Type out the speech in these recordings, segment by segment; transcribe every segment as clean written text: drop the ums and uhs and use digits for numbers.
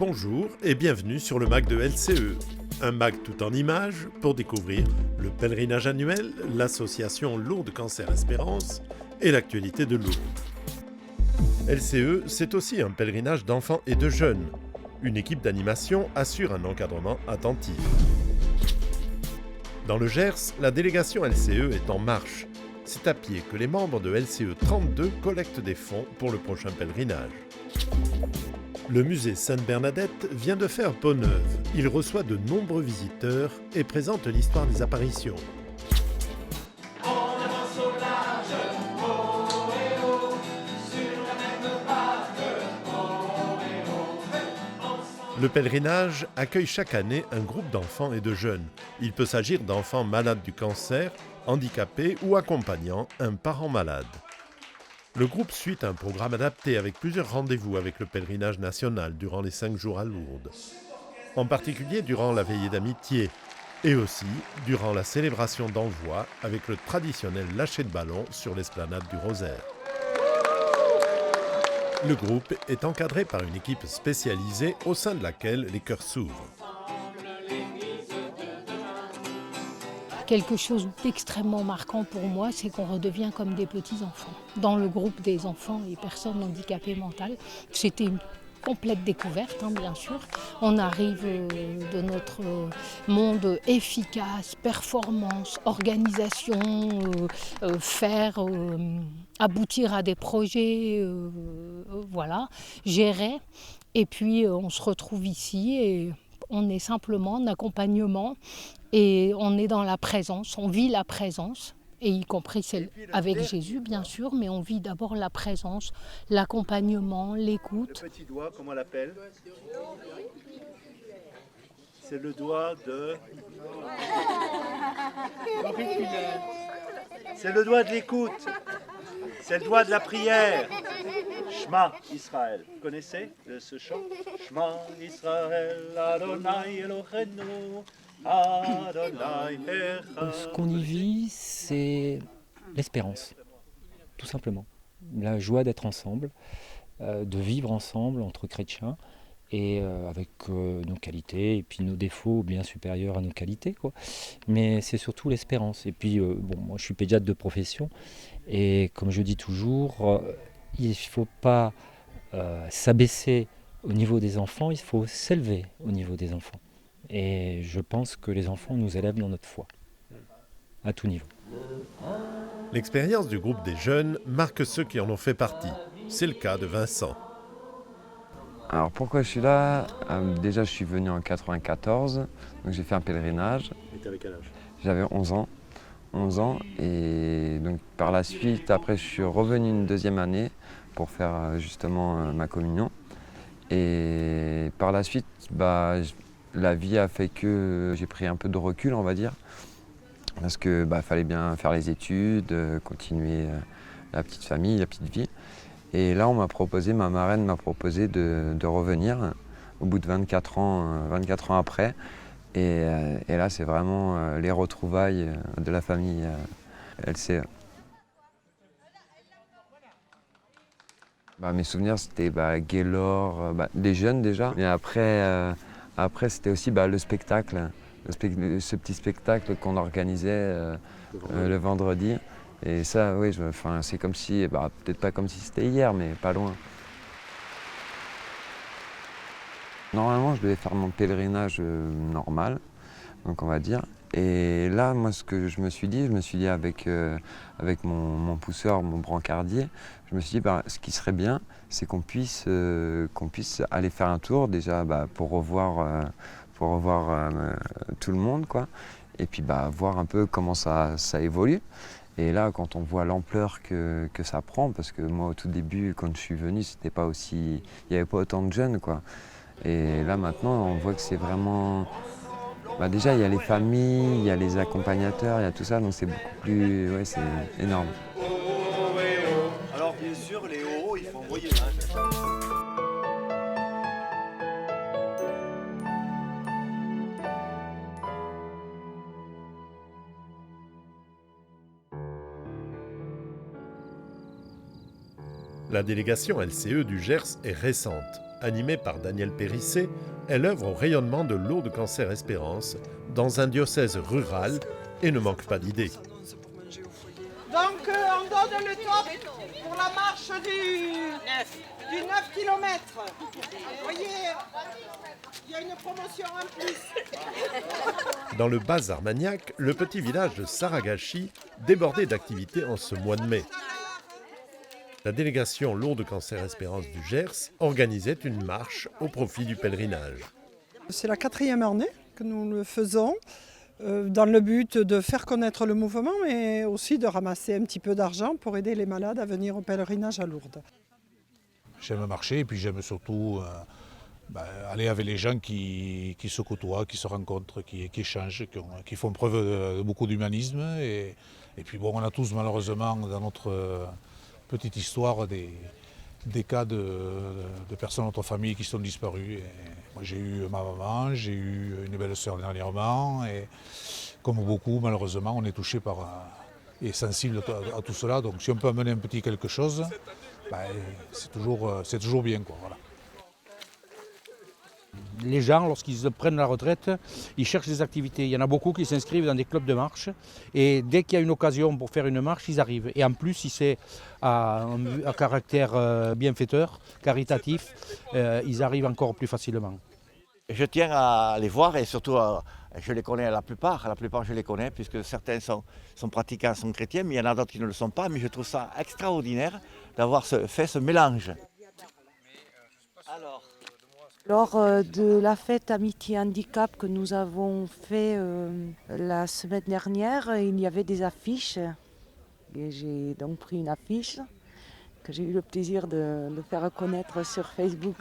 Bonjour et bienvenue sur le MAC de LCE, un MAC tout en images pour découvrir le pèlerinage annuel, l'association Lourdes Cancer Espérance et l'actualité de Lourdes. LCE, c'est aussi un pèlerinage d'enfants et de jeunes. Une équipe d'animation assure un encadrement attentif. Dans le Gers, la délégation LCE est en marche. C'est à pied que les membres de LCE 32 collectent des fonds pour le prochain pèlerinage. Le musée Sainte-Bernadette vient de faire peau neuve. Il reçoit de nombreux visiteurs et présente l'histoire des apparitions. Le pèlerinage accueille chaque année un groupe d'enfants et de jeunes. Il peut s'agir d'enfants malades du cancer, handicapés ou accompagnant un parent malade. Le groupe suit un programme adapté avec plusieurs rendez-vous avec le pèlerinage national durant les 5 jours à Lourdes. En particulier durant la veillée d'amitié et aussi durant la célébration d'envoi avec le traditionnel lâcher de ballon sur l'esplanade du Rosaire. Le groupe est encadré par une équipe spécialisée au sein de laquelle les chœurs s'ouvrent. Quelque chose d'extrêmement marquant pour moi, c'est qu'on redevient comme des petits-enfants. Dans le groupe des enfants et personnes handicapées mentales, c'était une complète découverte, bien sûr. On arrive de notre monde efficace, performance, organisation, faire, aboutir à des projets, gérer. Et puis on se retrouve ici et on est simplement en accompagnement et on est dans la présence, on vit la présence. Et y compris celle avec Jésus, bien sûr, mais on vit d'abord la présence, l'accompagnement, l'écoute. Le petit doigt, comment on l'appelle? C'est le doigt de... C'est le doigt de l'écoute. C'est le doigt de la prière. Shema Israël. Vous connaissez ce chant? Shema Israël, Adonai Eloheinu. Ce qu'on y vit, c'est l'espérance, tout simplement. La joie d'être ensemble, de vivre ensemble entre chrétiens, et avec nos qualités et puis nos défauts bien supérieurs à nos qualités, quoi. Mais c'est surtout l'espérance. Et puis, moi je suis pédiatre de profession, et comme je dis toujours, il ne faut pas s'abaisser au niveau des enfants, il faut s'élever au niveau des enfants. Et je pense que les enfants nous élèvent dans notre foi, à tout niveau. L'expérience du groupe des jeunes marque ceux qui en ont fait partie. C'est le cas de Vincent. Alors pourquoi je suis là? Déjà je suis venu en 94, donc j'ai fait un pèlerinage. Et t'avais quel âge? J'avais 11 ans et donc par la suite après je suis revenu une deuxième année pour faire justement ma communion. Et par la suite, la vie a fait que j'ai pris un peu de recul, on va dire, parce que fallait bien faire les études, continuer la petite famille, la petite vie. Et là, ma marraine m'a proposé de revenir au bout de 24 ans après. Et là, c'est vraiment les retrouvailles de la famille LCE. Mes souvenirs, c'était Gaylord, les jeunes déjà. Mais après c'était aussi le spectacle, ce petit spectacle qu'on organisait le vendredi. Et ça, oui, c'est comme si, peut-être pas comme si c'était hier, mais pas loin. Normalement, je devais faire mon pèlerinage normal, donc on va dire. Et là, moi, ce que je me suis dit avec mon pousseur, mon brancardier, je me suis dit, ce qui serait bien, c'est qu'on puisse aller faire un tour, déjà pour revoir tout le monde, quoi. Et puis voir un peu comment ça évolue. Et là, quand on voit l'ampleur que ça prend, parce que moi, au tout début, quand je suis venu, il n'y avait pas autant de jeunes, quoi. Et là, maintenant, on voit que c'est vraiment... déjà, il y a les familles, il y a les accompagnateurs, il y a tout ça, donc c'est beaucoup plus... Ouais, c'est énorme. Alors, bien sûr, les hauts, il faut envoyer. La délégation LCE du Gers est récente. animée par Daniel Périssé, est l'œuvre au rayonnement de Lourdes Cancer Espérance dans un diocèse rural et ne manque pas d'idées. Donc on donne le top pour la marche du 9 km. Vous voyez, il y a une promotion en plus. Dans le Bas-Armagnac, le petit village de Saragachi débordait d'activités en ce mois de mai. La délégation Lourdes Cancer Espérance du Gers organisait une marche au profit du pèlerinage. C'est la 4e année que nous le faisons, dans le but de faire connaître le mouvement, mais aussi de ramasser un petit peu d'argent pour aider les malades à venir au pèlerinage à Lourdes. J'aime marcher et puis j'aime surtout aller avec les gens qui se côtoient, qui se rencontrent, qui échangent, qui font preuve de beaucoup d'humanisme. Et puis bon, on a tous malheureusement dans notre petite histoire des cas de personnes de notre famille qui sont disparues. Et moi j'ai eu ma maman, j'ai eu une belle-sœur dernièrement et comme beaucoup malheureusement on est touché et sensible à tout cela. Donc si on peut amener un petit quelque chose, c'est toujours bien, quoi, voilà. Les gens, lorsqu'ils prennent la retraite, ils cherchent des activités. Il y en a beaucoup qui s'inscrivent dans des clubs de marche. Et dès qu'il y a une occasion pour faire une marche, ils arrivent. Et en plus, si c'est à caractère bienfaiteur, caritatif, ils arrivent encore plus facilement. Je tiens à les voir et surtout, je les connais la plupart je les connais puisque certains sont pratiquants, sont chrétiens, mais il y en a d'autres qui ne le sont pas. Mais je trouve ça extraordinaire d'avoir fait ce mélange. Lors de la fête Amitié Handicap que nous avons fait la semaine dernière, il y avait des affiches. Et j'ai donc pris une affiche que j'ai eu le plaisir de faire connaître sur Facebook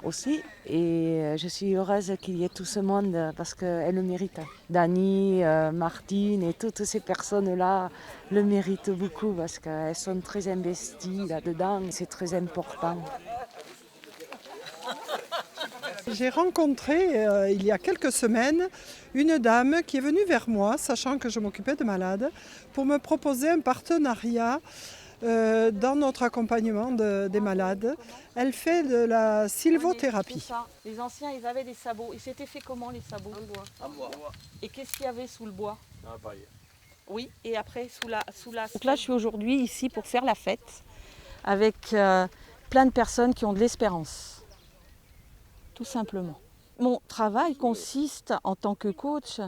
aussi. Et je suis heureuse qu'il y ait tout ce monde parce qu'elle le mérite. Dani, Martine et toutes ces personnes-là le méritent beaucoup parce qu'elles sont très investies là-dedans. C'est très important. J'ai rencontré il y a quelques semaines une dame qui est venue vers moi, sachant que je m'occupais de malades, pour me proposer un partenariat dans notre accompagnement des malades. Elle fait de la sylvothérapie. Les anciens, ils avaient des sabots. Ils s'étaient fait comment les sabots? En bois. Et qu'est-ce qu'il y avait sous le bois? La paille. Oui, et après sous la. Donc là, je suis aujourd'hui ici pour faire la fête avec plein de personnes qui ont de l'espérance. Tout simplement. Mon travail consiste en tant que coach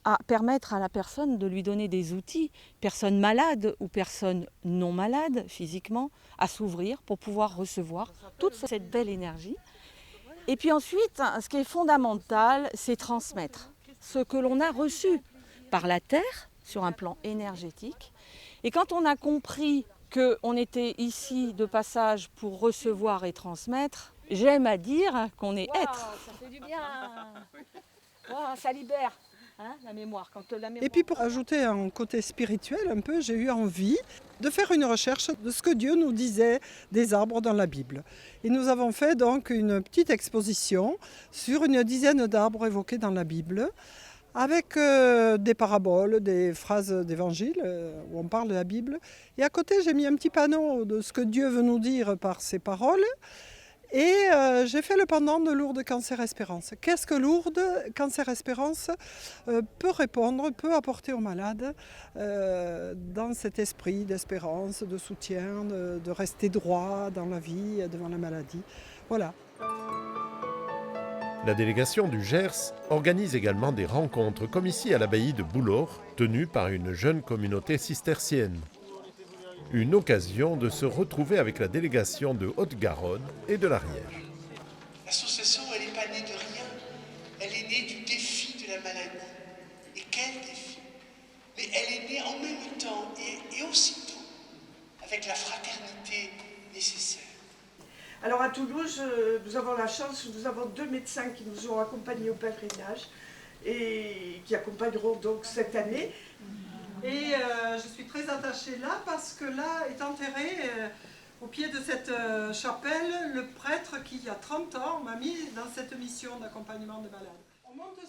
à permettre à la personne de lui donner des outils, personne malade ou personne non malade physiquement, à s'ouvrir pour pouvoir recevoir toute cette belle énergie. Et puis ensuite, ce qui est fondamental, c'est transmettre ce que l'on a reçu par la Terre sur un plan énergétique. Et quand on a compris qu'on était ici de passage pour recevoir et transmettre, j'aime à dire qu'on est être. Ça fait du bien. Ça libère la mémoire. Et puis pour ajouter un côté spirituel un peu, j'ai eu envie de faire une recherche de ce que Dieu nous disait des arbres dans la Bible. Et nous avons fait donc une petite exposition sur une dizaine d'arbres évoqués dans la Bible, avec des paraboles, des phrases d'évangile où on parle de la Bible. Et à côté, j'ai mis un petit panneau de ce que Dieu veut nous dire par ces paroles. Et j'ai fait le pendant de Lourdes Cancer Espérance. Qu'est-ce que Lourdes Cancer Espérance peut répondre, peut apporter aux malades dans cet esprit d'espérance, de soutien, de rester droit dans la vie, devant la maladie. Voilà. La délégation du Gers organise également des rencontres comme ici à l'abbaye de Boulor, tenues par une jeune communauté cistercienne. Une occasion de se retrouver avec la délégation de Haute-Garonne et de l'Ariège. L'association, elle n'est pas née de rien. Elle est née du défi de la maladie. Et quel défi! Mais elle est née en même temps et aussitôt avec la fraternité nécessaire. Alors à Toulouse, nous avons la chance, nous avons 2 médecins qui nous ont accompagnés au pèlerinage et qui accompagneront donc cette année. Et je suis très attachée là parce que là est enterré au pied de cette chapelle le prêtre qui, il y a 30 ans, m'a mis dans cette mission d'accompagnement des malades.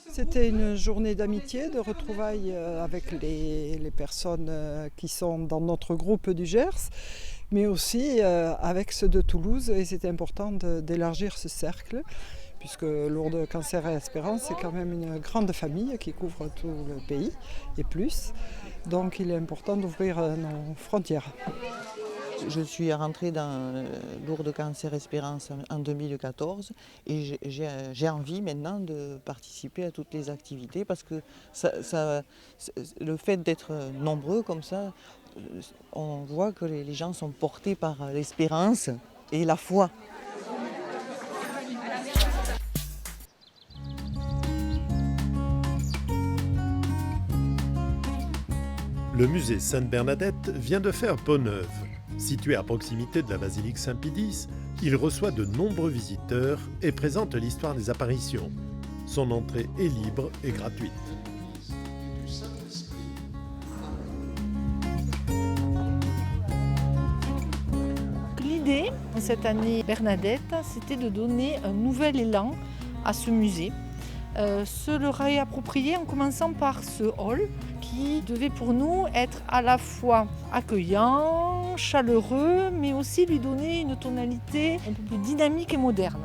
C'était une journée d'amitié, de retrouvailles avec les personnes qui sont dans notre groupe du Gers, mais aussi avec ceux de Toulouse, et c'était important d'élargir ce cercle, puisque Lourdes Cancer et Espérance, c'est quand même une grande famille qui couvre tout le pays et plus. Donc il est important d'ouvrir nos frontières. Je suis rentrée dans Lourdes Cancer Espérance en 2014 et j'ai envie maintenant de participer à toutes les activités parce que le fait d'être nombreux comme ça, on voit que les gens sont portés par l'espérance et la foi. Le musée Sainte-Bernadette vient de faire peau neuve. Situé à proximité de la basilique Saint-Pie-X, il reçoit de nombreux visiteurs et présente l'histoire des apparitions. Son entrée est libre et gratuite. L'idée, cette année Bernadette, c'était de donner un nouvel élan à ce musée. Se le réapproprier en commençant par ce hall qui devait pour nous être à la fois accueillant, chaleureux, mais aussi lui donner une tonalité un peu plus dynamique et moderne.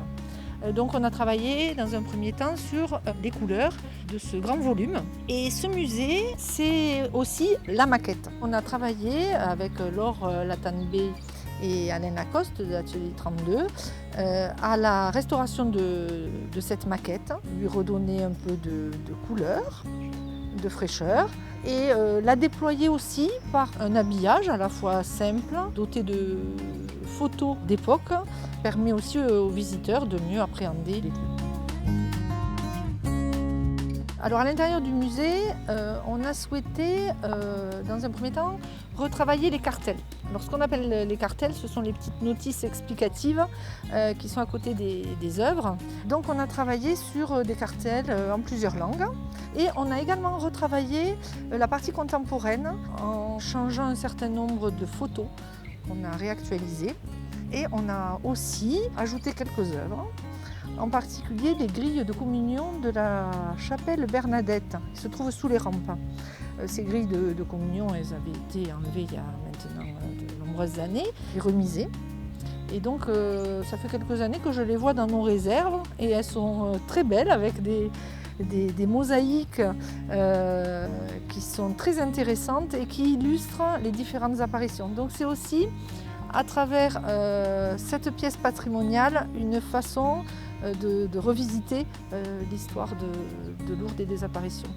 Donc on a travaillé dans un premier temps sur les couleurs de ce grand volume. Et ce musée, c'est aussi la maquette. On a travaillé avec Laure Latanbé et Alain Lacoste de l'Atelier 32 à la restauration de cette maquette, lui redonner un peu de couleur, de fraîcheur et la déployer aussi par un habillage à la fois simple, doté de photos d'époque, permet aussi aux visiteurs de mieux appréhender les lieux. Alors à l'intérieur du musée, on a souhaité, dans un premier temps, retravailler les cartels. Alors ce qu'on appelle les cartels, ce sont les petites notices explicatives qui sont à côté des œuvres. Donc on a travaillé sur des cartels en plusieurs langues. Et on a également retravaillé la partie contemporaine en changeant un certain nombre de photos qu'on a réactualisées. Et on a aussi ajouté quelques œuvres. En particulier les grilles de communion de la chapelle Bernadette, qui se trouve sous les rampes. Ces grilles de communion, elles avaient été enlevées il y a maintenant de nombreuses années et remisées. Et donc ça fait quelques années que je les vois dans nos réserves et elles sont très belles avec des mosaïques qui sont très intéressantes et qui illustrent les différentes apparitions. Donc c'est aussi à travers cette pièce patrimoniale une façon de revisiter l'histoire de Lourdes et des apparitions.